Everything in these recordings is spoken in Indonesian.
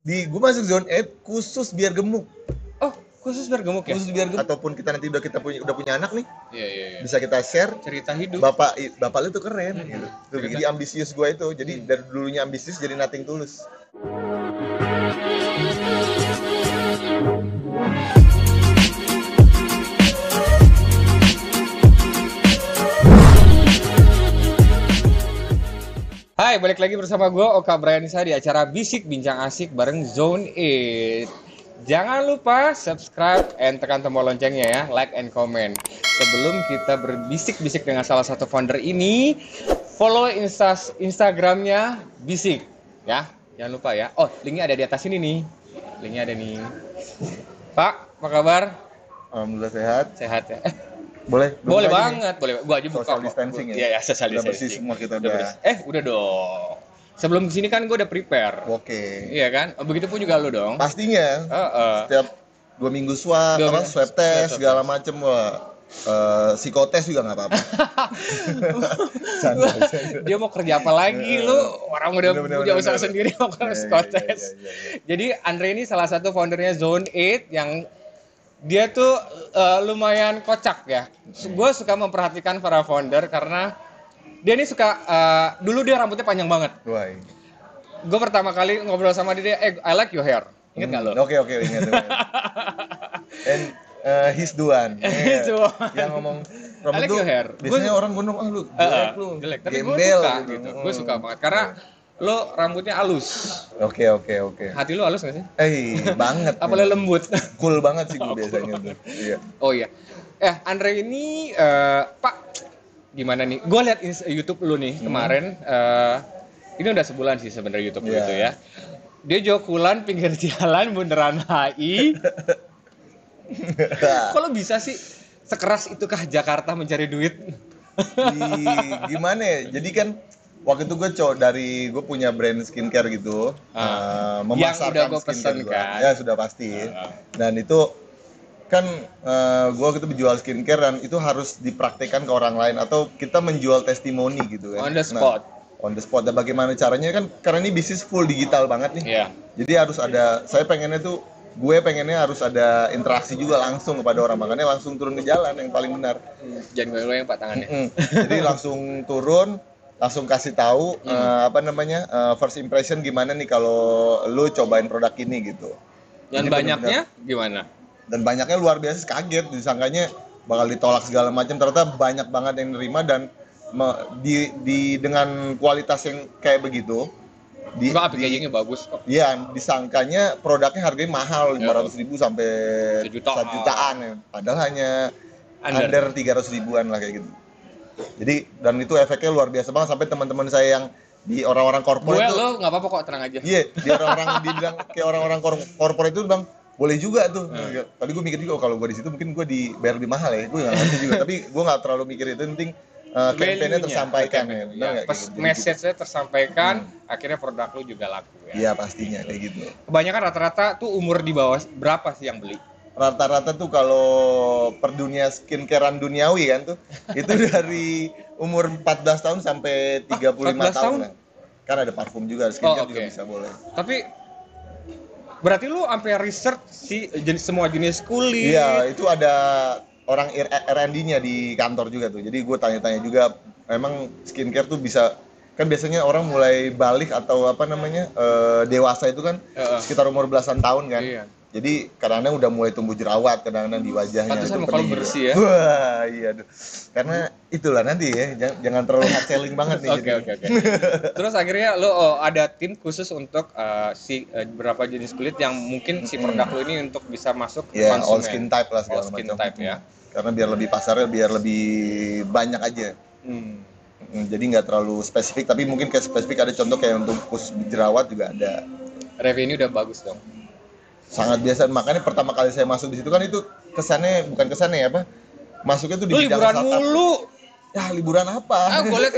Gue masuk zone 8 khusus biar gemuk. Oh, khusus biar gemuk ya? Khusus biar gemuk. Ataupun kita nanti udah punya anak nih. Iya. Bisa kita share cerita hidup. Bapak lu tuh keren gitu. Jadi ambisius gue itu. Jadi dari dulunya ambisius jadi nothing tulus. Hai, balik lagi bersama gue Oka Bryanisa di acara Bisik Bincang Asik bareng Zone 8. Jangan lupa subscribe and tekan tombol loncengnya ya, like and comment. Sebelum kita berbisik-bisik dengan salah satu founder ini, follow Instagramnya Bisik ya, jangan lupa ya. Oh, linknya ada di atas ini nih, linknya ada nih. Pak, apa kabar? Alhamdulillah sehat. Sehat ya. Boleh Banget, boleh. Gua aja buka. Social distancing ya. Iya, social distancing. Udah bersih semua kita udah. Udah dong. Sebelum kesini kan gue udah prepare. Oke. Iya kan? Begitupun juga lu dong. Pastinya. Setiap 2 minggu swab test segala macem psikotes juga nggak apa-apa. Dia mau kerja apa lagi lu? Orang udah punya usaha sendiri mau ke psikotes. Jadi Andre ini salah satu foundernya Zone 8 yang dia tuh lumayan kocak ya. Gue suka memperhatikan para founder karena dia ini suka, dulu dia rambutnya panjang banget. Gue pertama kali ngobrol sama dia, I like your hair. Ingat nggak lo? Oke, ingat. And he's the one. Yang ngomong rambut I like your hair. Biasanya orang gondong, lu jelek. Tapi gue suka gitu. Gue suka banget karena lo rambutnya halus. Oke. Hati lo halus nggak sih? Banget. Apalagi lembut. Cool banget sih gue biasanya tuh. Iya. Oh iya. Andre ini Pak, gimana nih? Gue liat YouTube lu nih kemarin. Ini udah sebulan sih sebenarnya YouTube lu itu ya. Dia jokulan pinggir jalan bundaran HI. Kok lo bisa sih sekeras itukah Jakarta mencari duit? Gimana ya? Jadi kan waktu itu gue punya brand skincare gitu, memasarkan yang udah skincare kan? Ya sudah pasti. Dan itu kan gue waktu itu menjual skincare dan itu harus dipraktekkan ke orang lain atau kita menjual testimoni gitu kan. On the spot. On the spot. Dan bagaimana caranya kan? Karena ini bisnis full digital banget nih. Yeah. Jadi harus ada. Gue pengennya harus ada interaksi juga langsung kepada orang, makanya langsung turun ke jalan yang paling benar. Jangan gue yang Pak tangannya. Jadi langsung turun. Langsung kasih tahu first impression gimana nih kalau lu cobain produk ini gitu. Dan banyaknya gimana? Dan banyaknya luar biasa, kaget, disangkanya bakal ditolak segala macam, ternyata banyak banget yang nerima dan dengan kualitas yang kayak begitu. Packagingnya bagus kok. Iya, disangkanya produknya harganya mahal, 500.000 sampai 1 jutaan ya. Padahal hanya under 300 ribuan lah kayak gitu. Jadi dan itu efeknya luar biasa banget sampai teman-teman saya yang di orang-orang korporat itu. Lo nggak apa-apa kok, tenang aja. Iya, di orang-orang dibilang kayak orang-orang korporat itu bilang boleh juga tuh. Tapi gue mikir juga kalau gue di situ mungkin gue dibayar lebih mahal ya. Gue nggak ngerti juga. Tapi gue nggak terlalu mikir itu. Penting campaign-nya tersampaikan ya. Message-nya tersampaikan, akhirnya produk lu juga laku ya. Iya pastinya kayak gitu. Kebanyakan rata-rata tuh umur di bawah berapa sih yang beli? Rata-rata tuh kalau per dunia skincarean duniawi kan tuh itu dari umur 14 tahun sampai 35 tahun. Kan ada parfum juga, skincare juga bisa boleh. Tapi berarti lu sampai research sih semua jenis kulit. Iya, itu ada orang R&D-nya di kantor juga tuh. Jadi gue tanya-tanya juga, emang skincare tuh bisa, kan biasanya orang mulai balik atau dewasa itu kan sekitar umur belasan tahun kan. Iya. Jadi kadang-kadang udah mulai tumbuh jerawat, kadang-kadang di wajahnya. Pantesan muka lu bersih ya. Wah, iya. Karena itulah nanti ya, jangan terlalu hard selling banget nih. Oke. Terus akhirnya lu ada tim khusus untuk beberapa jenis kulit yang mungkin si produk lu ini untuk bisa masuk ke konsumen. All skin type lah segala macam. All skin type ya. Karena biar lebih pasarnya biar lebih banyak aja. Jadi nggak terlalu spesifik, tapi mungkin kayak spesifik ada contoh kayak untuk khusus jerawat juga ada. Revenue udah bagus dong. Sangat biasa, makanya pertama kali saya masuk di situ kan itu masuknya tuh di bidang liburan mulu. Ya liburan apa? Gue liat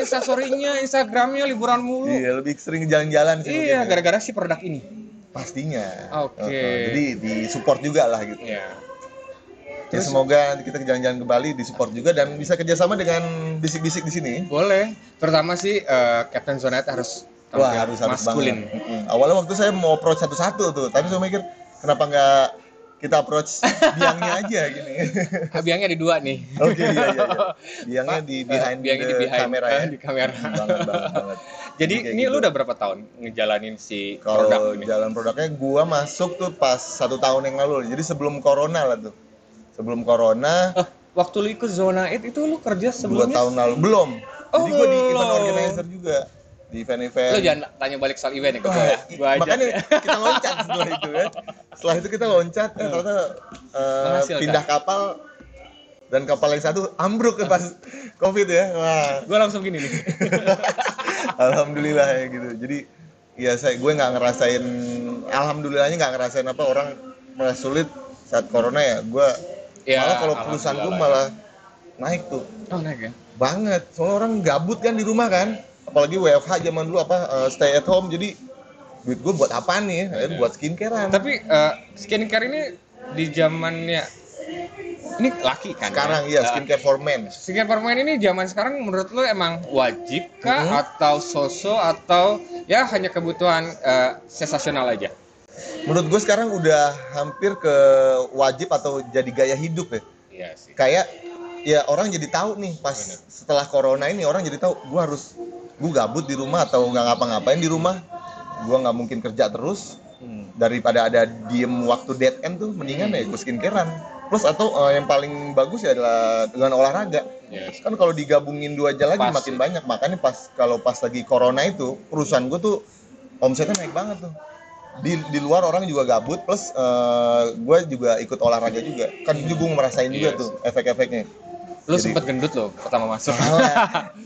Instagramnya liburan mulu. Iya, lebih sering jalan-jalan sih. Iya, gara-gara si produk ini. Pastinya. Oke. Jadi di support juga lah gitu. Iya. Ya semoga kita jalan-jalan ke Bali disupport juga dan bisa kerjasama dengan bisik-bisik di sini. Boleh. Terutama sih Captain Zonat harus Wah, tampil harus maskulin. banget. Awalnya waktu saya mau approach satu-satu tuh, tapi saya mikir kenapa nggak kita approach biangnya aja gini. Biangnya di dua nih. Oke, iya. Biangnya Pak, di behind biangnya the di behind, kamera ya. di kamera. Banget. Jadi kayak ini gitu. lu udah berapa tahun ngejalanin si Kalau produk ini? jalan produknya gua masuk tuh pas 1 tahun yang lalu. Jadi sebelum corona lah tuh. Sebelum corona Waktu lu ikut Zona 8 itu lu kerja 2 sebelumnya? tahun lalu belum. Oh, Jadi gua di event belum. organizer juga. Di event-event. Lu jangan tanya balik soal event ya ke Wah, gua ya. Gua aja. makanya kita loncat setelah itu kan. Setelah itu kita loncat, ternyata Menghasilkan. pindah kapal dan kapal yang satu ambruk pas COVID ya. Wah, Gua langsung gini nih. alhamdulillah ya gitu. Jadi ya gue nggak ngerasain, alhamdulillahnya nggak ngerasain apa orang malah sulit saat corona ya. Gue Ya, malah kalau perusahaan gue malah naik tuh Oh, naik ya. banget. Soalnya orang gabut kan di rumah kan. Apalagi WFH zaman dulu stay at home, jadi duit gue buat apa nih? Akhirnya buat skincarean. Tapi skincare ini di zamannya ini laki kan? Sekarang ya? iya skincare for men. Skincare for men ini zaman sekarang menurut lu emang wajib kah atau so-so atau ya hanya kebutuhan sensasional aja? Menurut gue sekarang udah hampir ke wajib atau jadi gaya hidup ya. Iya sih. Kayak ya orang jadi tahu nih pas setelah corona ini orang jadi tahu gue gabut di rumah atau nggak ngapa-ngapain di rumah, gue nggak mungkin kerja terus, daripada ada diem waktu dead end tuh mendingan ya gue skincarean. Plus atau yang paling bagus ya adalah dengan olahraga. Yes. Kan kalau digabungin 2 aja lagi Pas, makin banyak. Makanya pas lagi corona itu perusahaan gue tuh omsetnya naik banget tuh. Di luar orang juga gabut, plus gue juga ikut olahraga juga. Kan juga gue ngerasain juga tuh efek-efeknya. Lu Jadi- sempet gendut lo pertama masuk.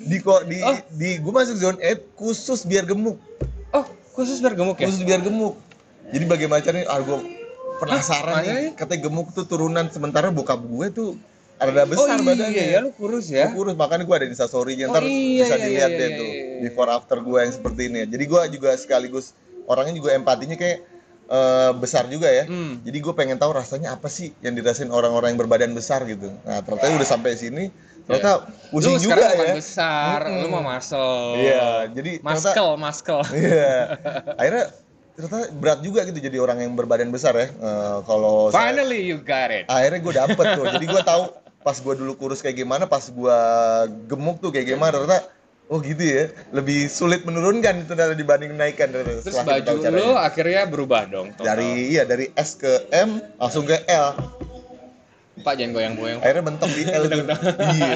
di gue masuk zone 8 khusus biar gemuk. Oh, khusus biar gemuk ya? Khusus biar gemuk. Jadi bagaimana caranya? Gue penasaran Hah, nih. makanya? Katanya gemuk tuh turunan, sementara bokap gue tuh ada besar badannya. iya ya, lu kurus ya? Gue kurus, makanya gue ada di instastory-nya, Oh, ntar iya, bisa iya, dilihat iya, deh iya, tuh iya. before after gue yang seperti ini. Jadi gue juga sekaligus orangnya juga empatinya kayak besar juga ya. Jadi gue pengen tahu rasanya apa sih yang dirasain orang-orang yang berbadan besar gitu. Nah ternyata udah sampai sini, ternyata pusing Lu juga sekarang bukan ya. besar, lu mau muscle. Iya, jadi ternyata Muscle. iya. Akhirnya ternyata berat juga gitu jadi orang yang berbadan besar ya. Kalau saya- Finally you got it. akhirnya gue dapet tuh, jadi gue tahu pas gue dulu kurus kayak gimana, pas gue gemuk tuh kayak gimana. Ternyata oh gitu ya, lebih sulit menurunkan itu dibanding naikkan. Terus setelah kita baju tahu caranya. lu akhirnya berubah dong. total. dari S ke M langsung ke L, Pak jangan goyang-goyang. akhirnya mentok di L tuh. Iya,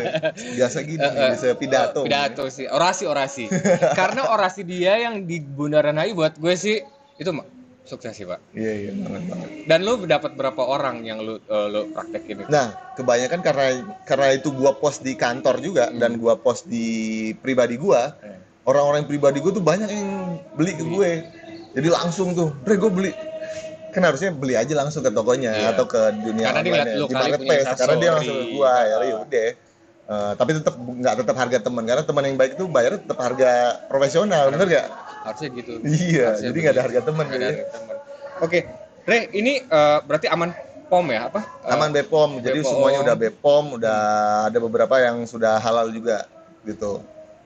biasa gitu bisa pidato. Pidato sih, orasi. Karena orasi dia yang di Bundaran HI buat gue sih itu sukses sih, Pak. Iya banget. Dan lu dapat berapa orang yang lu praktekin itu? Nah, kebanyakan karena itu gua post di kantor juga dan gua post di pribadi gua. Orang-orang pribadi gua tuh banyak yang beli ke gue. Jadi langsung tuh, "Bre, gua beli." Kan harusnya beli aja langsung ke tokonya atau ke dunia Karena dia online ngeliat lu di kali marketplace. punya Karena dia langsung ke gua, instastory. ya udah. Tapi nggak tetap harga teman, karena teman yang baik itu bayarnya tetap harga profesional, bener gak? Harusnya gitu. Iya, Harusnya jadi nggak ada begitu. harga teman Nggak ada gitu. harga teman. Oke, Re, ini berarti aman POM ya? Apa? Aman BPOM, jadi BPOM. semuanya udah BPOM, udah ada beberapa yang sudah halal juga gitu.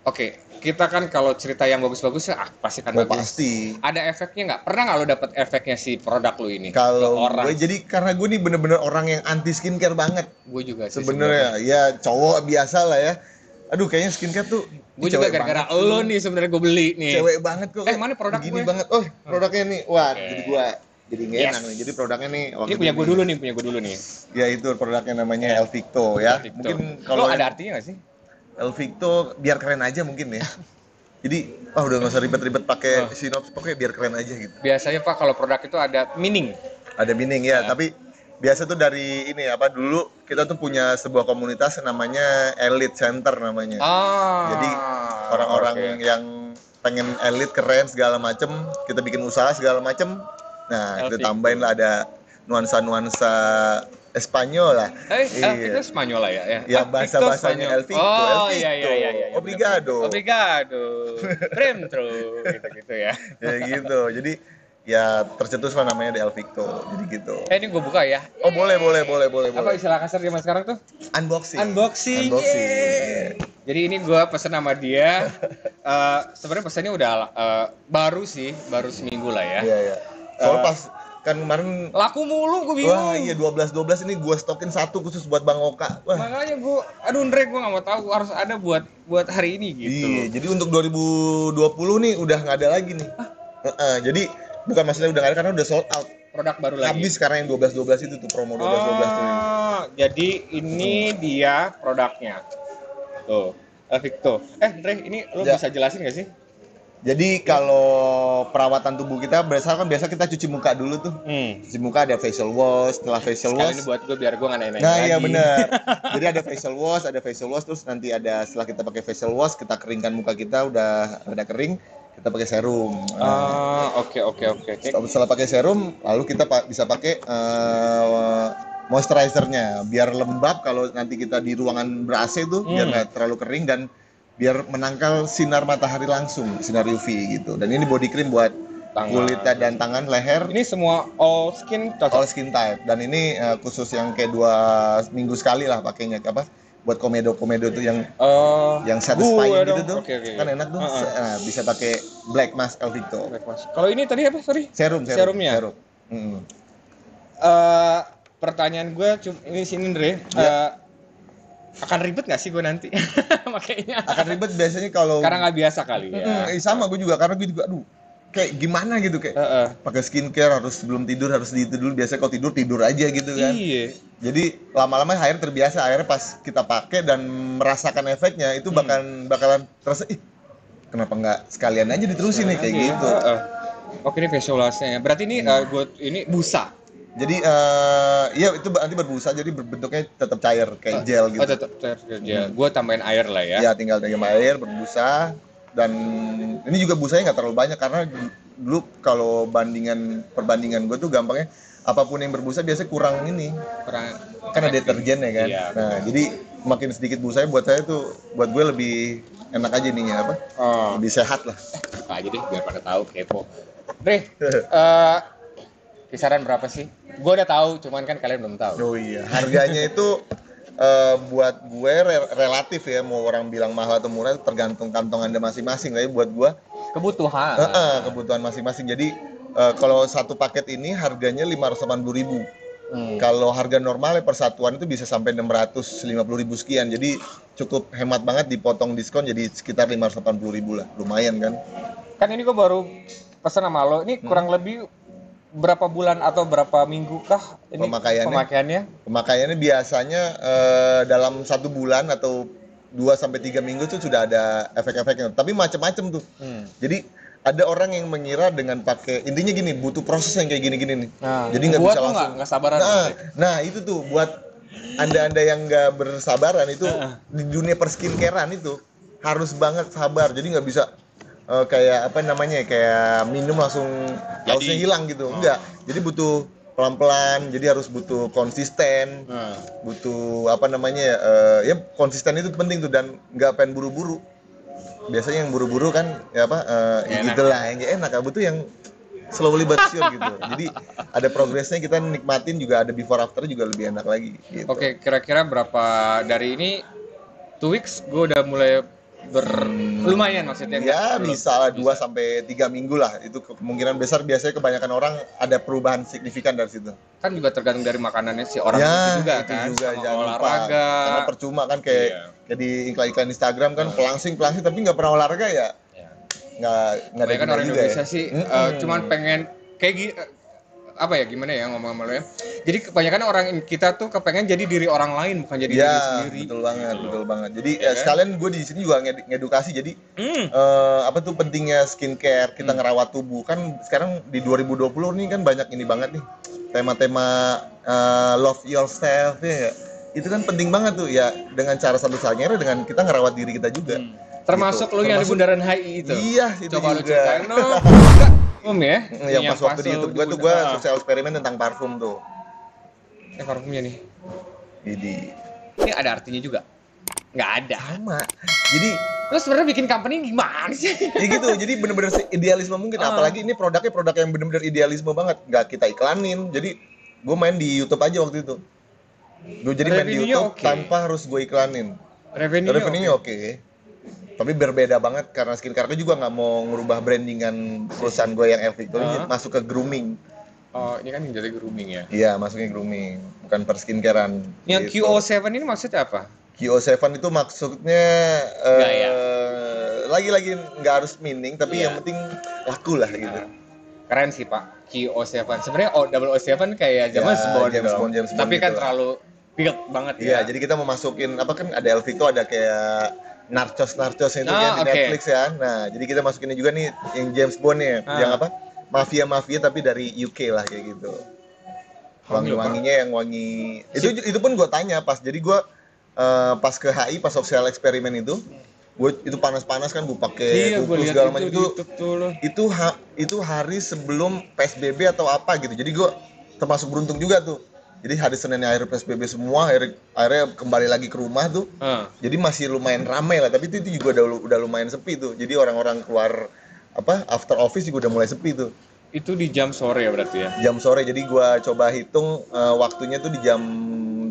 Oke, kita kan kalau cerita yang bagus-bagus ya pasti kan Oh, bagus. pasti. Ada efeknya nggak? Pernah nggak lo dapet efeknya si produk lo ini? Ke Kalau orang? gue jadi karena gue nih bener-bener orang yang anti skincare banget Gue juga sih sebenarnya. Ya cowok biasa lah ya. Aduh kayaknya skincare tuh Gue juga cewek gara-gara banget lo sih. nih sebenarnya gue beli nih. Cewek banget kok. Mana produk gini gue? banget. Oh, produknya nih. Wah, Oke. jadi gue jadi nggak Yes. enak nih. Jadi produknya nih Ini punya gue dulu nih. Ya itu produknya namanya Elvicto ya. TikTok. Mungkin Lo kalau ada artinya nggak sih? Elvicto biar keren aja mungkin ya. Jadi, udah nggak usah ribet-ribet pakai sinops, pokoknya biar keren aja gitu. Biasanya Pak kalau produk itu ada meaning. Ada meaning ya, tapi biasa tuh dari ini apa dulu kita tuh punya sebuah komunitas namanya Elite Center namanya. Jadi orang-orang oke. yang pengen elite keren segala macem, kita bikin usaha segala macem. Nah, kita Elvicto. tambahin lah ada nuansa-nuansa Espanyol lah. Itu Spanyol lah ya. Ya, bahasa-bahasanya Elvicto. Oh Elvicto. iya. Obrigado. Premtro gitu ya. Ya gitu. Jadi ya tercetus lah namanya di Elvicto. Jadi gitu. Ini gue buka ya. Oh boleh. Apa istilah kasar zaman sekarang tuh? Unboxing. Unboxing. Unboxing. Jadi ini gue pesen sama dia. Sebenarnya pesannya udah baru sih, baru seminggu lah ya. Iya, iya. Soalnya pas kan kemarin Laku mulu, gue bingung. wah iya 12 ini gue stokin satu khusus buat Bang Oka. Wah. Makanya gue, aduh Andre, gue nggak mau tahu harus ada buat hari ini gitu. Iya, jadi untuk 2020 nih udah nggak ada lagi nih. Jadi bukan maksudnya udah nggak ada karena udah sold out. Produk baru lagi. Habis karena yang 12 itu tuh promo 12 tuh. Jadi ini dia produknya. Tuh, Victo. Andre, ini lo Ya. bisa jelasin nggak sih? Jadi kalau perawatan tubuh kita berdasarkan biasa kita cuci muka dulu tuh. Cuci muka ada facial wash, setelah facial Sekali wash. ini buat gue biar gue nggak nanya-nanya Nah lagi. iya benar. Jadi ada facial wash terus nanti ada setelah kita pakai facial wash kita keringkan muka kita udah kering, kita pakai serum. Oke. Setelah pakai serum lalu kita bisa pakai moisturizernya biar lembab kalau nanti kita di ruangan ber-AC tuh biar nggak terlalu kering dan biar menangkal sinar matahari langsung, sinar UV gitu. Dan ini body cream buat Tangan. kulit dan tangan, leher, Ini semua all skin cocok. all skin type. Dan ini khusus yang kayak 2 minggu sekali lah pakainya apa? Buat komedo tuh yang satisfying gitu tuh. Oke. Kan enak tuh. Nah, bisa pakai Black Mask Elvicto. Kalau ini tadi apa? Sorry. Serumnya. Serum. Pertanyaan gue ini sini Andre. Akan ribet nggak sih gue nanti makanya? Akan ribet biasanya kalau Karena nggak biasa kali ya. sama gue juga karena gue juga aduh kayak gimana gitu kayak pakai skincare harus sebelum tidur harus di itu dulu biasanya kalau tidur aja gitu kan. Iya. Jadi lama-lama akhirnya terbiasa akhirnya pas kita pakai dan merasakan efeknya itu bakalan terasa kenapa nggak sekalian aja diterusin nih kayak gitu. Oke, ini facial wash-nya. Berarti ini ini busa. Jadi ya itu nanti berbusa jadi bentuknya tetap cair kayak gel gitu. Oh, tetap cair gel. Gue tambahin air lah ya. Ya tinggal air berbusa dan ini juga busanya nggak terlalu banyak karena dulu kalau perbandingan gue tuh gampangnya apapun yang berbusa biasanya kurang kan ada deterjen ya kan. Iya, nah jadi makin sedikit busanya buat saya tuh buat gue lebih enak aja nih apa lebih sehat lah. Buka aja deh biar pada tahu kepo. Dre, kisaran berapa sih? Gue udah tahu, cuman kan kalian belum tahu. Oh iya, harganya itu buat gue relatif ya, mau orang bilang mahal atau murah tergantung kantong Anda masing-masing. Tapi buat gue kebutuhan. Kebutuhan masing-masing. Jadi kalau satu paket ini harganya 580.000. Kalau harga normalnya per satuan itu bisa sampai 650.000 sekian. Jadi cukup hemat banget dipotong diskon jadi sekitar 580.000 lah. Lumayan kan? Kan ini gue baru pesan sama lo. Ini kurang lebih berapa bulan atau berapa minggu kah ini pemakaiannya? Pemakaiannya biasanya dalam 1 bulan atau 2-3 minggu tuh sudah ada efek-efeknya. Tapi macam-macam tuh. Jadi ada orang yang mengira dengan pakai intinya gini butuh proses yang kayak gini-gini nih. Jadi nggak bisa langsung. Nggak sabaran. Nah itu tuh buat anda yang nggak bersabaran itu di dunia perskincarean itu harus banget sabar. Jadi nggak bisa kayak apa namanya kayak minum langsung hausnya hilang gitu. Enggak. Jadi butuh pelan-pelan. Jadi harus butuh konsisten. Butuh apa namanya ya konsisten itu penting tuh dan nggak pengen buru-buru. Biasanya yang buru-buru kan ya apa gitulah yang gak enak. Butuh yang slowly but sure gitu. Jadi ada progresnya kita nikmatin juga ada before after juga lebih enak lagi gitu. Oke, kira-kira berapa dari ini 2 weeks gue udah mulai lumayan maksudnya ya bisa 2-3 minggu lah itu kemungkinan besar biasanya kebanyakan orang ada perubahan signifikan dari situ kan juga tergantung dari makanannya si orang itu juga itu kan juga, sama jangan olahraga lupa. Karena percuma kan kayak di iklan Instagram kan pelangsing tapi nggak pernah olahraga ya nggak ada kan orang Indonesia sih cuman pengen kayak apa ya gimana ya ngomong sama lo ya. Jadi kebanyakan orang kita tuh kepengen jadi diri orang lain bukan jadi diri sendiri. Betul banget. Jadi sekalian gue di sini juga ngedukasi. Jadi apa tuh pentingnya skincare kita ngerawat tubuh kan sekarang di 2020 nih kan banyak ini banget nih tema-tema love yourself ya. Itu kan penting banget tuh ya dengan cara satu-satunya dengan kita ngerawat diri kita juga. Termasuk lo yang di Bundaran HI itu. Iya itu coba juga. Lo ceritain dong. Ya? Yang pas waktu di YouTube gue sukses eksperimen tentang parfum tuh. Parfumnya nih. Ini ada artinya juga? Nggak ada. Sama. Jadi lo sebenarnya bikin company gimana sih? Ya gitu. Jadi bener-bener idealisme mungkin. Apalagi ini produk yang bener-bener idealisme banget. Nggak kita iklanin. Jadi gue main di YouTube aja waktu itu. Gue jadi main di YouTube tanpa harus gue iklanin. Revenue oke. Tapi berbeda banget karena skincare gue juga nggak mau ngerubah brandingan perusahaan gue yang Elf Victory masuk ke grooming. Oh, ini kan yang dari grooming ya. Iya, masuknya grooming, bukan per skincarean. Yang gitu. QO7 ini maksudnya apa? QO7 itu maksudnya Gaya. lagi-lagi nggak harus meaning, tapi Iya. yang penting laku lah gitu. Keren sih Pak, QO7. Sebenarnya 007 kayak James Ya, Bond James dong. Bond, James Bond Tapi kan gitu lah. terlalu build banget Iya, ya. jadi kita mau masukin apa kan ada Elf itu ada kayak narcos itu kan di oke. Netflix ya. Nah, jadi kita masukinnya juga nih yang James Bond nya, yang apa? Mafia tapi dari UK lah kayak gitu. Wangi-wanginya yang wangi. Itu pun gue tanya pas. Jadi gue pas ke HI pas social eksperimen gue itu panas-panas kan gue pakai Iya, gue kuku lihat segala itu macam di YouTube tuh loh. itu hari sebelum PSBB atau apa gitu. Jadi gue termasuk beruntung juga tuh. Jadi hari Seninnya akhir PSBB semua, akhirnya kembali lagi ke rumah tuh. Jadi masih lumayan ramai lah, tapi itu juga udah lumayan sepi tuh. Jadi orang-orang keluar apa after office juga udah mulai sepi tuh. Itu di jam sore ya berarti ya? Jam sore, jadi gua coba hitung waktunya tuh di jam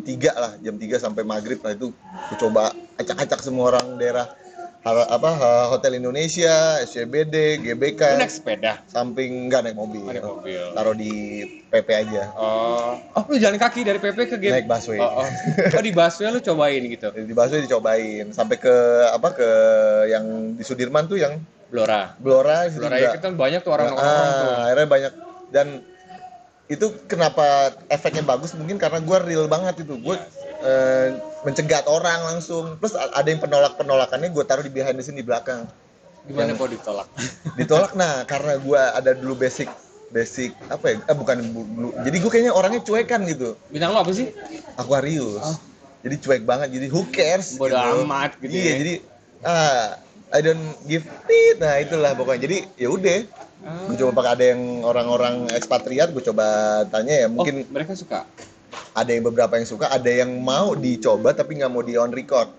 3 lah, jam 3 sampai maghrib lah itu gua coba acak-acak semua orang daerah Hotel Indonesia, SCBD, GBK. Lu naik sepeda? Samping nggak naik mobil. Naik mobil. Taruh di PP aja. Oh, lu jalan kaki dari PP ke GBK? Naik busway. Oh, di busway lu cobain gitu? Di busway dicobain sampai ke yang di Sudirman tuh yang Blora juga. itu kan banyak tuh orang-orang tuh. Akhirnya banyak dan itu kenapa efeknya bagus mungkin karena gue real banget itu gue mencegat orang langsung plus ada yang penolakannya gue taruh di behind the scene di belakang. Gimana kok ditolak? Nah karena gue ada dulu basic apa ya jadi gue kayaknya orangnya cuekan gitu. Bintang lo apa sih? Aquarius. Jadi cuek banget, jadi who cares bodo gitu. amat gitu. Iya, jadi I don't give it. Nah, itulah pokoknya. Jadi ya udah. Gue coba pakai ada yang orang-orang ekspatriat, gue coba tanya ya, mungkin mereka suka. Ada yang beberapa yang suka, ada yang mau dicoba tapi nggak mau di on record.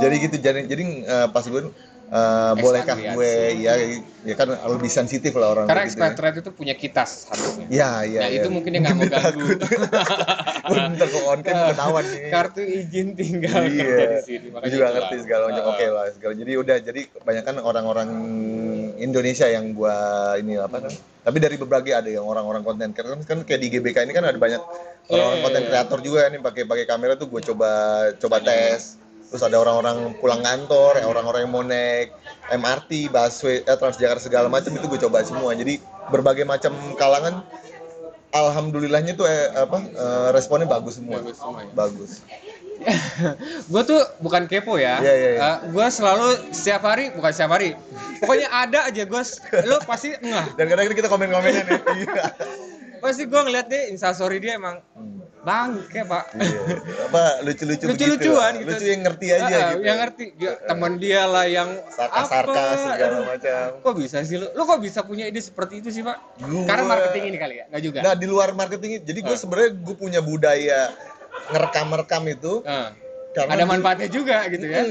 Jadi gitu. Jadi pas gue bolehkah gue ya kan lebih sensitif lah orang karena gitu expatriate itu punya kitas harusnya. Iya. Nah, itu mungkin dia nggak mau ganggu. Bentar kok on cam ketahuan nih. Kartu izin tinggal kerja di sini. Gue juga ngerti segala macam. Oke lah segala. Jadi kebanyakan orang-orang Indonesia yang gua ini apa kan. Tapi dari berbagai ada yang orang-orang konten kreator kan kayak di GBK ini kan ada banyak orang-orang konten kreator juga nih pakai kamera tuh gue coba tes. Terus ada orang-orang pulang kantor, orang-orang yang mau naik MRT, busway, Transjakarta segala macam itu gue coba semua. Jadi berbagai macam kalangan, alhamdulillahnya tuh responnya bagus semua. Bagus. Gue tuh bukan kepo ya. Gue selalu setiap hari, pokoknya ada aja gue, lo pasti ngeh. Dan kadang-kadang kita komen-komennya nih. Pasti gue ngeliat deh instastory dia emang bangke pak. Lucu-lucuan gitu. Lucu yang ngerti aja gitu. Yang ngerti teman dia lah yang sarkas segala macam. Kok bisa sih lo kok bisa punya ide seperti itu sih pak? Karena marketing ini kali ya, nggak juga? Nah di luar marketing jadi gue sebenarnya gue punya budaya ngerekam itu. Karena ada manfaatnya juga gitu ya.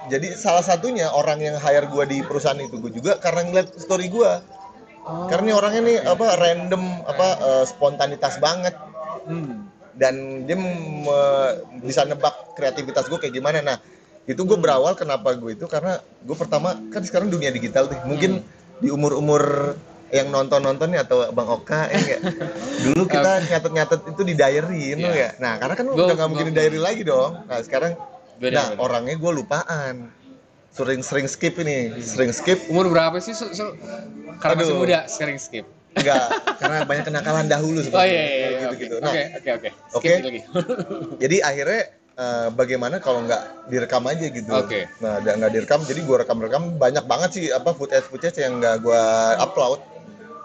Jadi salah satunya orang yang hire gue di perusahaan itu gue juga karena ngeliat story gue. Karena ini orangnya nih random spontanitas banget. Dan dia bisa nebak kreativitas gue kayak gimana. Nah itu gue berawal kenapa gue itu karena gue pertama kan sekarang dunia digital tuh mungkin di umur yang nonton nih atau Bang Oka dulu kita nyatet itu di diary ya. Nah karena kan udah nggak mungkin di diary lagi dong. Nah sekarang orangnya gue lupaan. Sering skip. Umur berapa sih? Karena masih muda sering skip. Enggak, karena banyak kenakalan dahulu sebenarnya. Gitu. Nah, oke. Lagi. Jadi akhirnya bagaimana kalau nggak direkam aja gitu. Nah, nggak direkam, jadi gue rekam banyak banget sih footage yang nggak gue upload.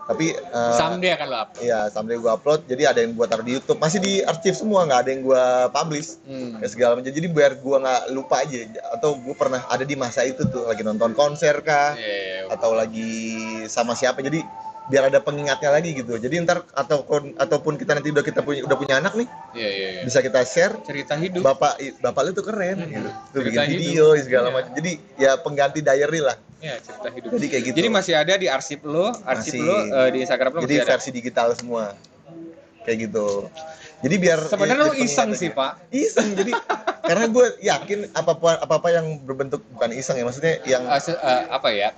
Tapi someday akan lo upload. Iya, someday gue upload. Jadi ada yang gue taruh di YouTube, masih di archive semua, nggak ada yang gue publish. Segala macam. Jadi biar gue nggak lupa aja. Atau gue pernah ada di masa itu tuh lagi nonton konser kah, atau lagi sama siapa. Jadi biar ada pengingatnya lagi gitu. Jadi ntar ataupun kita nanti udah punya anak nih, bisa kita share cerita hidup. Bapak lu tuh keren, gitu. Tuh bikin video segala macam. Jadi ya pengganti diary lah. Ya, cerita hidup. Jadi kayak gitu. Jadi masih ada di arsip lo di Instagram lo. Jadi versi digital semua. Kayak gitu. Jadi biar sebenarnya lo iseng sih, Pak. Iseng. Jadi Karena gue yakin apa yang berbentuk bukan iseng ya, maksudnya yang Apa ya?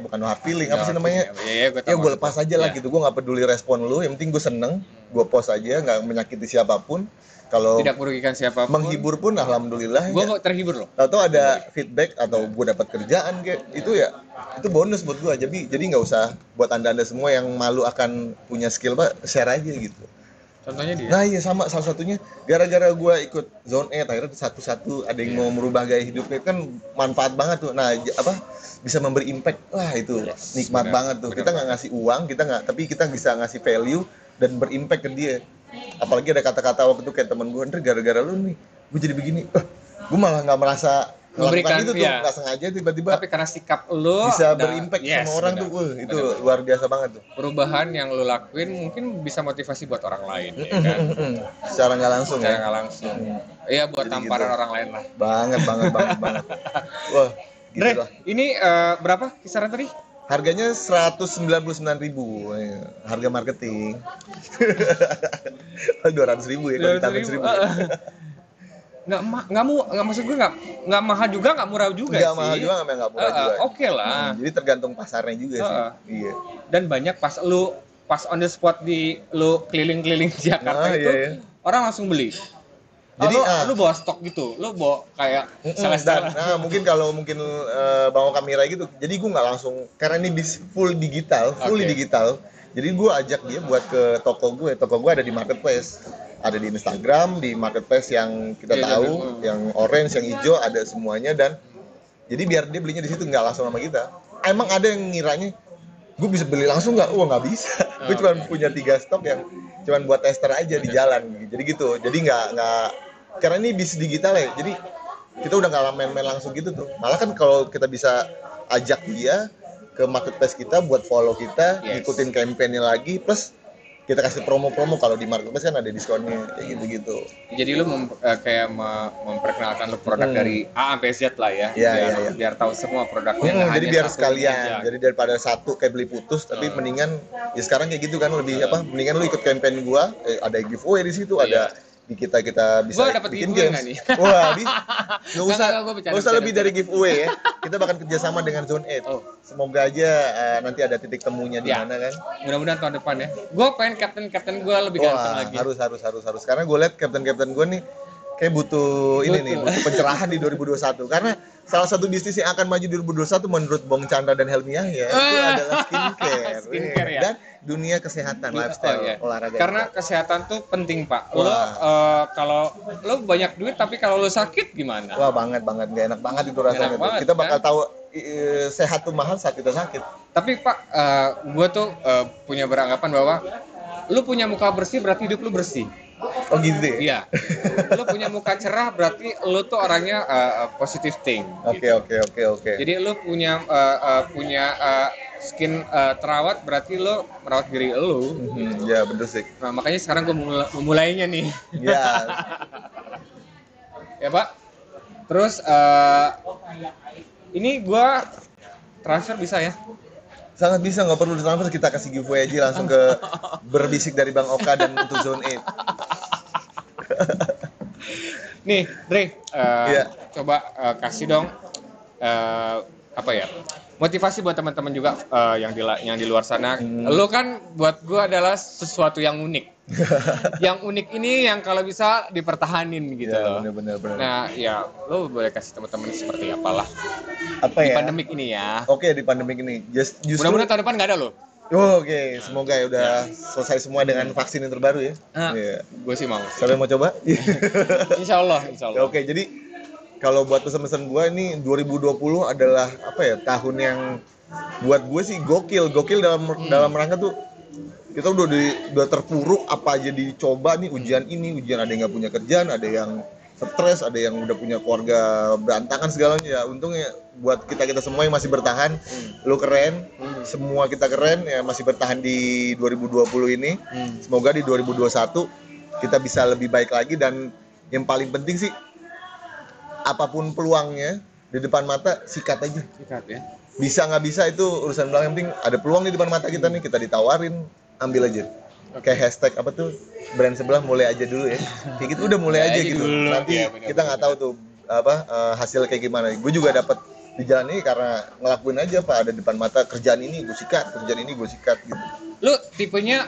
bukan no hard feeling, apa sih namanya? Iya, gue Ya tahu gue maksud lepas lo. aja lah Iya. gitu, gue nggak peduli respon lu, yang penting gue seneng, gue post aja, nggak menyakiti siapapun. Kalau Tidak merugikan siapapun. menghibur pun alhamdulillah. Gue Ya. kok terhibur loh. Tahu ada feedback atau gue dapat kerjaan kayak itu ya, itu bonus buat gue. Jadi nggak usah buat anda semua yang malu akan punya skill pak, share aja gitu. Contohnya dia. Nah iya sama, salah satunya gara-gara gue ikut Zone 8 akhirnya satu-satu ada yang mau merubah gaya hidupnya, kan manfaat banget tuh. Nah bisa memberi impact, wah itu nikmat benar, banget tuh. benar Kita nggak ngasih uang, tapi kita bisa ngasih value dan berimpact ke dia. Apalagi ada kata-kata waktu itu kayak temen gue, gara-gara lu nih gue jadi begini, gue malah nggak merasa melakukan Memberikan, itu tuh, iya. nggak sengaja tiba-tiba Tapi karena sikap lo bisa berimpact yes, sama orang benar. tuh, itu Benar. luar biasa banget tuh. Perubahan yang lo lakuin mungkin bisa motivasi buat orang lain, ya kan? Secara nggak langsung Secara ya. nggak langsung. Iya, buat Jadi tamparan gitu. orang lain lah. Banget. Wah, gitu Dre, lah. ini berapa kisaran tadi? Harganya 199.000, harga marketing. 200.000 ya, kalau ditambahin 1.000. Nggak maksud gue nggak mahal juga, nggak murah juga Nggak sih. mahal juga, nggak murah juga. Oke lah. Jadi tergantung pasarnya juga sih. Iya. Dan banyak pas on the spot lu keliling-keliling Jakarta Ah, itu, iya. orang langsung beli. Jadi, lu bawa stok gitu, lu bawa kayak salah-salah. Nah, mungkin bawa kamera gitu. Jadi gue nggak langsung, karena ini full digital. Jadi gue ajak dia buat ke toko gue. Toko gue ada di marketplace, ada di Instagram, di marketplace yang kita Iya, tahu, yang orange, yang hijau, ada semuanya. Dan jadi biar dia belinya di situ, nggak langsung sama kita. Emang ada yang ngiranya gue bisa beli langsung nggak? Nggak bisa. Gue cuma punya 3 stok yang cuma buat tester aja di jalan. Jadi gitu. Jadi nggak karena ini bisnis digital ya. Jadi kita udah nggak main-main langsung gitu tuh. Malah kan kalau kita bisa ajak dia ke marketplace kita buat follow kita, ngikutin campaign-nya lagi, plus kita kasih promo-promo. Kalau di marketplace kan ada diskonnya kayak gitu-gitu. Jadi lu memperkenalkan lu produk dari A sampai Z lah ya. Iya. Biar tahu semua produknya. Jadi hanya biar satu sekalian. aja. Jadi daripada satu kayak beli putus, tapi mendingan ya sekarang kayak gitu kan lebih mendingan lu ikut campaign gua, ada giveaway di situ, ada di kita bisa Gua dapet bikin giveaway games. nggak nih? Wah, Gua nggak usah lebih dari giveaway ya. Kita bakal kerjasama dengan Zone 8. Semoga aja nanti ada titik temunya di mana kan. Mudah-mudahan tahun depan ya. Gue pengen kapten gue lebih ganteng lagi. Harus. Karena gue lihat kapten gue nih kayak butuh pencerahan di 2021. Karena salah satu bisnis yang akan maju di 2021 menurut Bong Chandra dan Helmi Yahya itu adalah skincare ya. dan dunia kesehatan, lifestyle, olahraga. Karena kesehatan tuh penting, Pak. Lo kalau lo banyak duit tapi kalau lo sakit gimana? Wah, banget. Gak enak banget itu rasanya. Kita bakal tahu sehat tuh mahal saat kita sakit. Tapi Pak, gue tuh punya beranggapan bahwa lo punya muka bersih berarti hidup lo bersih. Oh gitu ya? Iya. Lo punya muka cerah berarti lo tuh orangnya positive thing. Oke. Jadi lo punya skin terawat berarti lo merawat diri lo. Ya bener sih. Nah, makanya sekarang gue memulainya nih. Ya. Ya Pak. Terus ini gue transfer bisa ya? Sangat bisa, nggak perlu ditransfer, kita kasih giveaway aja langsung ke berbisik dari Bang Oka dan untuk Zone 8. Nih, Dre, coba kasih dong motivasi buat teman-teman juga yang di luar sana. Lo kan buat gue adalah sesuatu yang unik. Yang unik ini yang kalau bisa dipertahanin gitu loh. Bener. Nah, ya lo boleh kasih teman-teman seperti apalah Apa di ya? pandemik ini ya. Oke, di pandemik ini. Justru Mudah-mudahan tahun depan nggak ada lo. Oke, semoga ya udah selesai semua dengan vaksin yang terbaru ya. Gue sih mau. Siapa yang mau coba? Insya Allah. Oke, jadi kalau buat pesan-pesan gue ini 2020 adalah tahun yang buat gue sih gokil dalam rangka tuh kita udah terpuruk, apa aja dicoba nih, ujian ada yang nggak punya kerjaan, ada yang stres, ada yang udah punya keluarga berantakan segalanya. Ya untungnya buat kita semua yang masih bertahan, lo keren, semua kita keren ya, masih bertahan di 2020 ini. Semoga di 2021 kita bisa lebih baik lagi, dan yang paling penting sih apapun peluangnya di depan mata, sikat aja. Sikat ya. Bisa nggak bisa itu urusan belakang, yang penting ada peluang di depan mata kita nih, kita ditawarin, ambil aja. kayak hashtag apa tuh, brand sebelah mulai aja dulu ya, kayak gitu udah mulai aja gitu. dulu. Nanti Ya, bener, kita nggak tahu tuh apa hasil kayak gimana. Gue juga dapat di jalan ini karena ngelakuin aja Pak, ada depan mata kerjaan ini gue sikat, kerjaan ini gue sikat gitu. Lu tipenya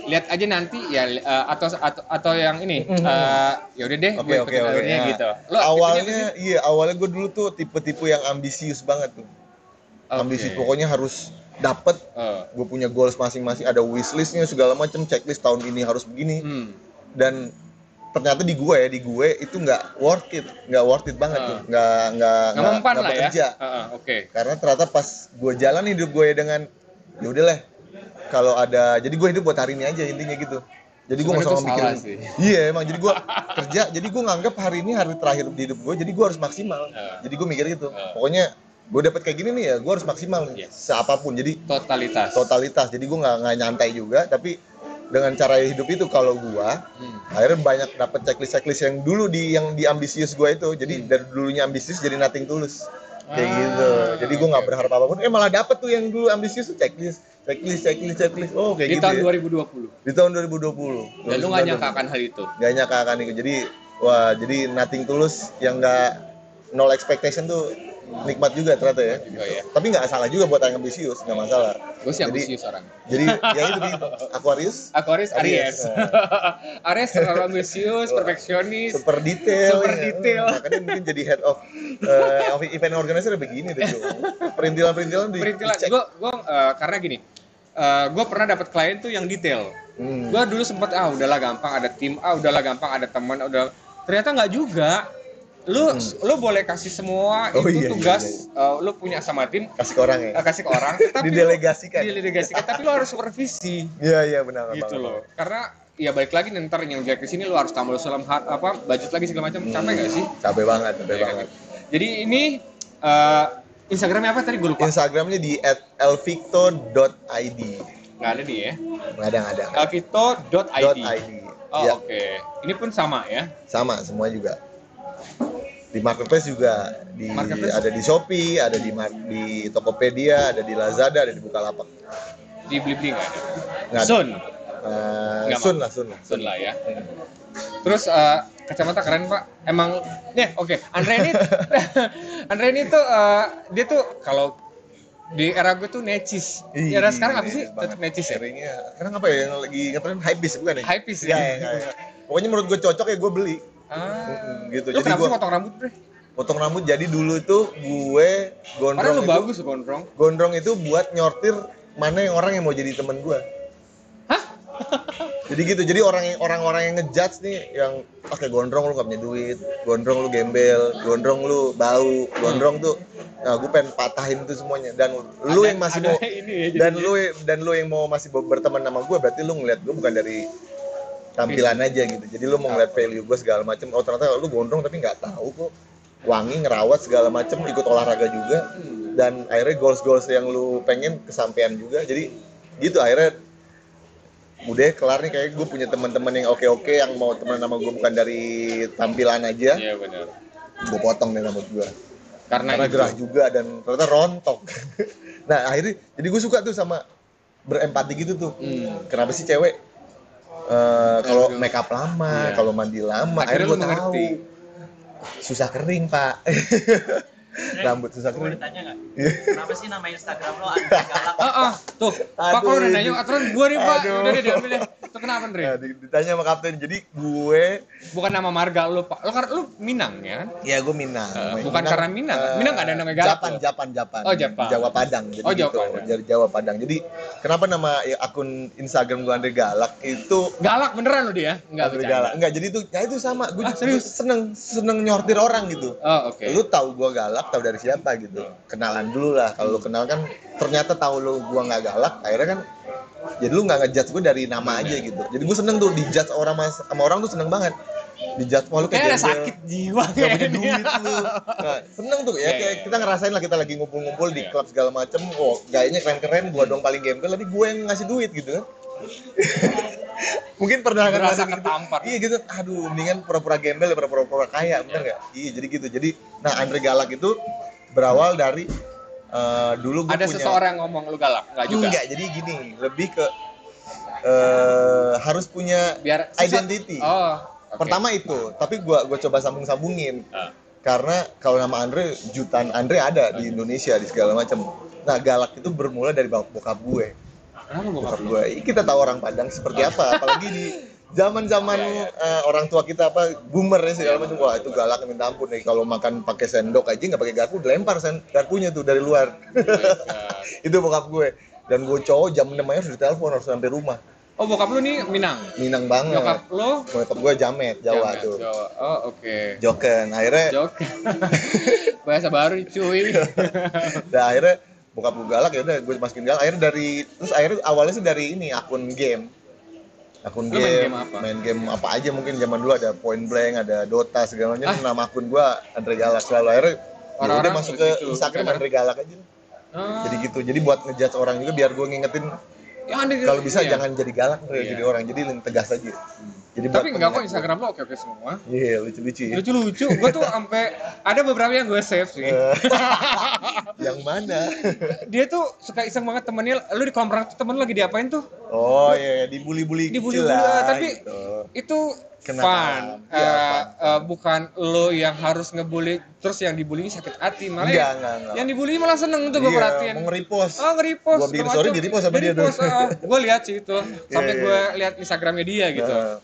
lihat aja nanti ya atau yang ini ya udah deh gue ikutin alurnya Nah, gitu. Lu awalnya gue dulu tuh tipe-tipe yang ambisius banget tuh. Ambisi pokoknya harus dapet. Gue punya goals masing-masing, ada wishlistnya segala macam, checklist tahun ini harus begini. Dan ternyata di gue itu nggak worth it banget tuh, nggak mempan lah bekerja. Oke. Karena ternyata pas gue jalan hidup gue dengan ya udahlah, kalau ada, jadi gue hidup buat hari ini aja intinya gitu. Jadi gue nggak usah mikirin. Iya emang, jadi gue kerja, jadi gue nganggap hari ini hari terakhir di hidup gue, jadi gue harus maksimal. Jadi gue mikir gitu, pokoknya gue dapet kayak gini nih ya, gue harus maksimal seapapun. Jadi totalitas. Jadi gue nggak nyantai juga, tapi dengan cara hidup itu kalau gue akhirnya banyak dapet checklist yang dulu yang di ambisius gue itu. Jadi dari dulunya ambisius jadi nothing tulus kayak gitu. Jadi gue nggak berharap apapun, malah dapet tuh yang dulu ambisius tuh checklist. Oh kayak di gitu. Tahun ya. 2020. Di tahun 2020. Dan lu nggak nyangka akan hal itu. Nggak nyangka akan itu. Jadi nothing tulus yang nggak nol expectation tuh nikmat juga ternyata ya. Tapi nggak salah juga buat yang ambisius, nggak masalah. Gue sih ambisius orang. Jadi ya itu Aquarius Aries. Aries terlalu ambisius, perfeksionis, super detail. Makanya mungkin jadi head of event organizer begini deh tuh. Perintilan dicek. Gue karena gini, gue pernah dapat klien tuh yang detail. Gue dulu sempet udahlah gampang, ada tim, udahlah gampang, ada teman, udah. Ternyata nggak juga. Lu boleh kasih semua tugas. Lu punya sama tim, kasih ke orang ya. Kasih ke orang, tapi didelegasikan, tapi lu harus supervisi. Iya benar. Gitu loh. Karena ya balik lagi ntar yang jelek ke sini lu harus tambah sulam budget lagi segala macam. Capek nggak sih? Capek banget. Jadi ini Instagramnya apa tadi gue lupa. Instagramnya di @elvicto.id. Nggak ada nih ya? Nggak ada. elvicto.id. Ya. Oke. Ini pun sama ya? Sama, semua juga. Di marketplace juga, ada di Shopee, ada di Tokopedia, ada di Lazada, ada di Bukalapak. Di Blibli nggak ada? Nggak ada. Sun lah ya. Terus kacamata keren Pak. Emang oke. Andre ini tuh dia tuh kalau di era gue tuh necis. Di era sekarang apa sih? Tetap necis ya? Sekarang apa ya yang lagi ngetren hypebeast bukan ya? Hypebeast ya. Pokoknya menurut gue cocok ya gue beli. Gitu. Lu jadi kenapa sih potong rambut, Bre? Potong rambut, jadi dulu tuh gue gondrong. Padahal lu bagus gondrong. Gondrong itu buat nyortir mana yang orang yang mau jadi temen gue. Hah? Jadi gitu, jadi orang-orang yang ngejudge nih, yang pakai gondrong lu gak punya duit, gondrong lu gembel, gondrong lu bau, gondrong tuh, nah gue pengen patahin itu semuanya. Dan lu yang masih mau, dan lu yang mau masih berteman sama gue, berarti lu ngeliat gue bukan dari tampilan aja gitu. Jadi lu mau ngeliat value gue segala macem. Oh ternyata lu gondrong tapi nggak tahu kok wangi, ngerawat segala macem, ikut olahraga juga. Dan akhirnya goals yang lu pengen kesampaian juga. Jadi gitu akhirnya udah kelar nih, kayak gue punya teman-teman yang oke yang mau teman sama gue bukan dari tampilan aja. Iya benar. Gue potong deh rambut gue. Karena gitu. gerah juga dan ternyata rontok. Nah akhirnya jadi gue suka tuh sama berempati gitu tuh. Kenapa sih cewek kalau make up lama, kalau mandi lama, akhirnya gue tahu susah kering Pak. Rambut susah kering. Gue ditanya nggak? Kenapa sih nama Instagram lo Andre Galak? Tuh, Pak kalau udah nanya aturan gue nih Pak, udah deh diambil deh. Itu kenapa Andre? Ditanya sama kapten, jadi gue bukan nama marga lu Pak, lu Minang ya kan? Iya gue Minang. Bukan karena Minang, Minang nggak ada nama Galak. Japan. Oh Japan. Jawa Padang. Jadi gitu. Dari Jawa Padang. Jadi kenapa nama akun Instagram gue Andre Galak itu? Galak beneran lu dia? Andre Galak. Enggak, jadi itu sama. Gue seneng nyortir orang gitu. Oh oke. Lu tahu gue galak, tahu dari siapa gitu. Kenalan dulu lah. Kalau lu kenal kan ternyata tahu lu gue nggak galak, akhirnya kan jadi lu nggak ngejudge gue dari nama aja gitu. Jadi gue seneng tuh dijudge sama orang tuh seneng banget. Dijudge lu kayak ada sakit jiwa kayak duit lu. Nah, seneng tuh ya, kayak kita ngerasain lah, kita lagi ngumpul-ngumpul di klub segala macem. Oh, gayanya keren-keren, gua dong paling gembel, tapi gue yang ngasih duit gitu kan. Mungkin pernah ngerasa ketampar. Iya gitu. Aduh, mendingan pura-pura gembel daripada pura-pura kaya, bener enggak? Iya, jadi gitu. Jadi Andre Galak itu berawal dari dulu gue ada punya... seseorang yang ngomong lu galak, enggak juga? Enggak, jadi gini, lebih ke harus punya Biar identity. Oh, oke. Pertama itu, tapi gua coba sambung-sambungin. Ah. Karena kalau nama Andre, jutaan Andre ada di Indonesia, di segala macam. Nah, Galak itu bermula dari bokap gue. Kenapa bokap Bokap lu? gue. Kita tahu orang Padang seperti apa, apalagi di zaman-zaman orang tua kita boomer ya segala macam. Wah, itu galak minta ampun nih, kalau makan pakai sendok aja nggak pakai garpu, dilempar garpunya tuh dari luar. Itu bokap gue. Dan gue cowok jam 6 aja harus ditelepon, harus sampai rumah. Oh, bokap lu nih Minang. Minang banget. Nyokap lu Bokap gue Jamet, Jawa Jamet, tuh. Jawa. Oh, oke. Joken. Akhirnya Jok. Bahasa baru nih, cuy. akhirnya bokap gue galak, ya udah gue masukin galak. Akhirnya awalnya sih dari ini akun game. Lu main game apa? Aja, mungkin zaman dulu ada Point Blank, ada Dota segala macam. Nama akun gue Andre Galak selalu. Akhirnya Orang-orang udah masuk ke gitu, Instagram bener. Andre Galak aja. Jadi gitu. Jadi buat ngejudge orang juga, biar gue ngingetin Yang ada kalau bisa iya. jangan jadi galak, Iya. jadi orang. Jadi tegas aja. Jadi Tapi buat enggak kok pengingat Instagram lo oke-oke semua. gue. Iya, lucu-lucu ya. Lucu-lucu. Gue tuh sampai ada beberapa yang gue save sih. Yang mana? Dia tuh suka iseng banget temennya. Lu di kolam renang tuh temen lu lagi diapain tuh? Oh iya, dibully-bully Dibully kecil lah, tapi gitu. itu Kenapa? fun. Iya, fun. Bukan lo yang harus ngebully terus yang dibully sakit hati, malah Enggak. yang dibully malah seneng tuh gue Iya, perhatiin. mau nge-repost. Oh, nge-repost. Gua bikin story, di-repost sama dia tuh. Gue lihat sih itu. Sampai Iya. gue lihat Instagramnya dia gitu. Nah,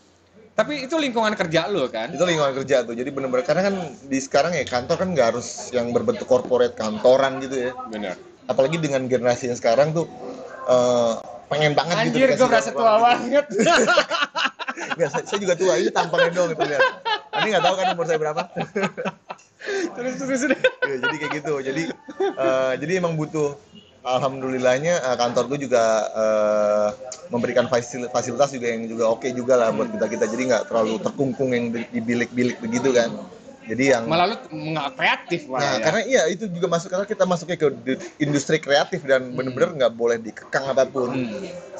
Tapi itu lingkungan kerja lo kan? itu lingkungan kerja tuh. Jadi bener-bener, karena kan di sekarang ya kantor kan nggak harus yang berbentuk corporate kantoran gitu ya. Benar. Apalagi dengan generasi yang sekarang tuh pengen banget gitu. Anjir, gue dikasih berasa tahu tua orang gitu. banget. Nggak, saya juga tua, ini tampangnya doang gitu lihat. Ini nggak tahu kan umur saya berapa. Terus. Ya, jadi kayak gitu. Jadi emang butuh. Alhamdulillahnya kantor gue juga memberikan fasilitas juga yang juga oke juga lah buat kita. Jadi nggak terlalu terkungkung yang di bilik-bilik begitu kan. Jadi yang Malah lu nggak kreatif malah nah, ya. karena iya itu juga karena kita masuknya ke industri kreatif dan bener-bener nggak boleh dikekang apapun.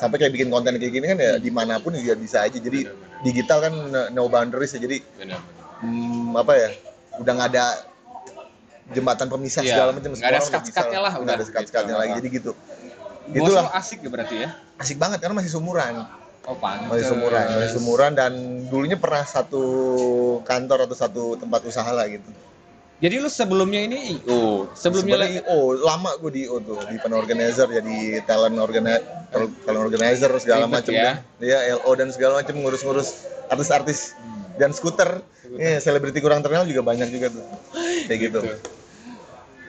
Sampai kayak bikin konten kayak gini kan ya dimanapun juga bisa aja. Jadi digital kan no boundaries ya. Jadi Benar. apa ya? Udah nggak ada jembatan pemisah Iya, segala macam. nggak ada sekat-sekatnya lah, Nggak ada udah sekat-sekatnya gitu. lagi. Jadi gitu. Bos Itulah lu asik ya berarti ya? asik banget karena masih sumuran. Oh, pantes. Masih sumuran dan dulunya pernah satu kantor atau satu tempat usaha lah gitu. Jadi lu sebelumnya ini IO, sebelumnya Sebenarnya lama gue di IO tuh, di event organizer, jadi talent organizer segala Ribet macam ya. Iya, LO dan segala macam, ngurus-ngurus artis-artis dan skuter. Iya, selebriti kurang terkenal juga banyak juga tuh. Kayak gitu.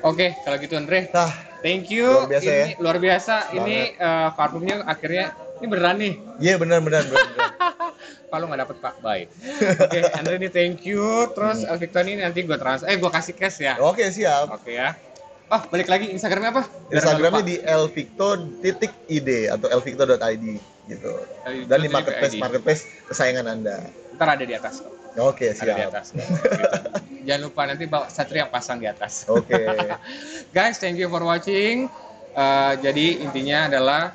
Oke, kalau gitu Andre, Nah, thank you. Luar biasa ini ya. luar biasa. Ini parfumnya akhirnya ini beneran nih. iya benar. Kalau nggak dapet Pak, bye. Oke, Andre ini thank you. Terus Victor ini nanti gue gue kasih cash ya. Oke, siap. Oke ya. Oh, balik lagi Instagramnya apa? Biar Instagramnya nggak di elvicto.id atau elvicto.id gitu. Dan di marketplace kesayangan Anda. lupa. Ntar ada di atas kok. Oke, Ada di siap. atas. Gitu. Jangan lupa nanti bawa Satria yang pasang di atas. Oke. Guys, thank you for watching. Jadi intinya adalah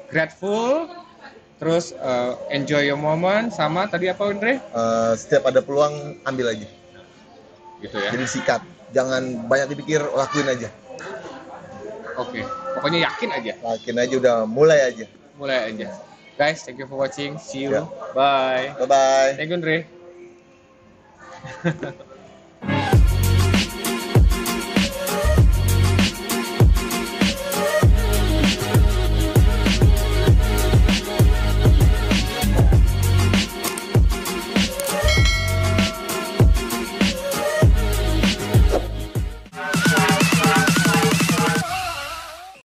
grateful, terus enjoy your moment, sama tadi apa Andre? Setiap ada peluang ambil aja. Gitu ya. Jadi sikat. Jangan banyak dipikir, lakuin aja. Oke, pokoknya yakin aja, Lakuin aja, udah mulai aja. mulai aja. Guys, thank you for watching. See you. Ya. Bye. Bye-bye. Thank you Andre.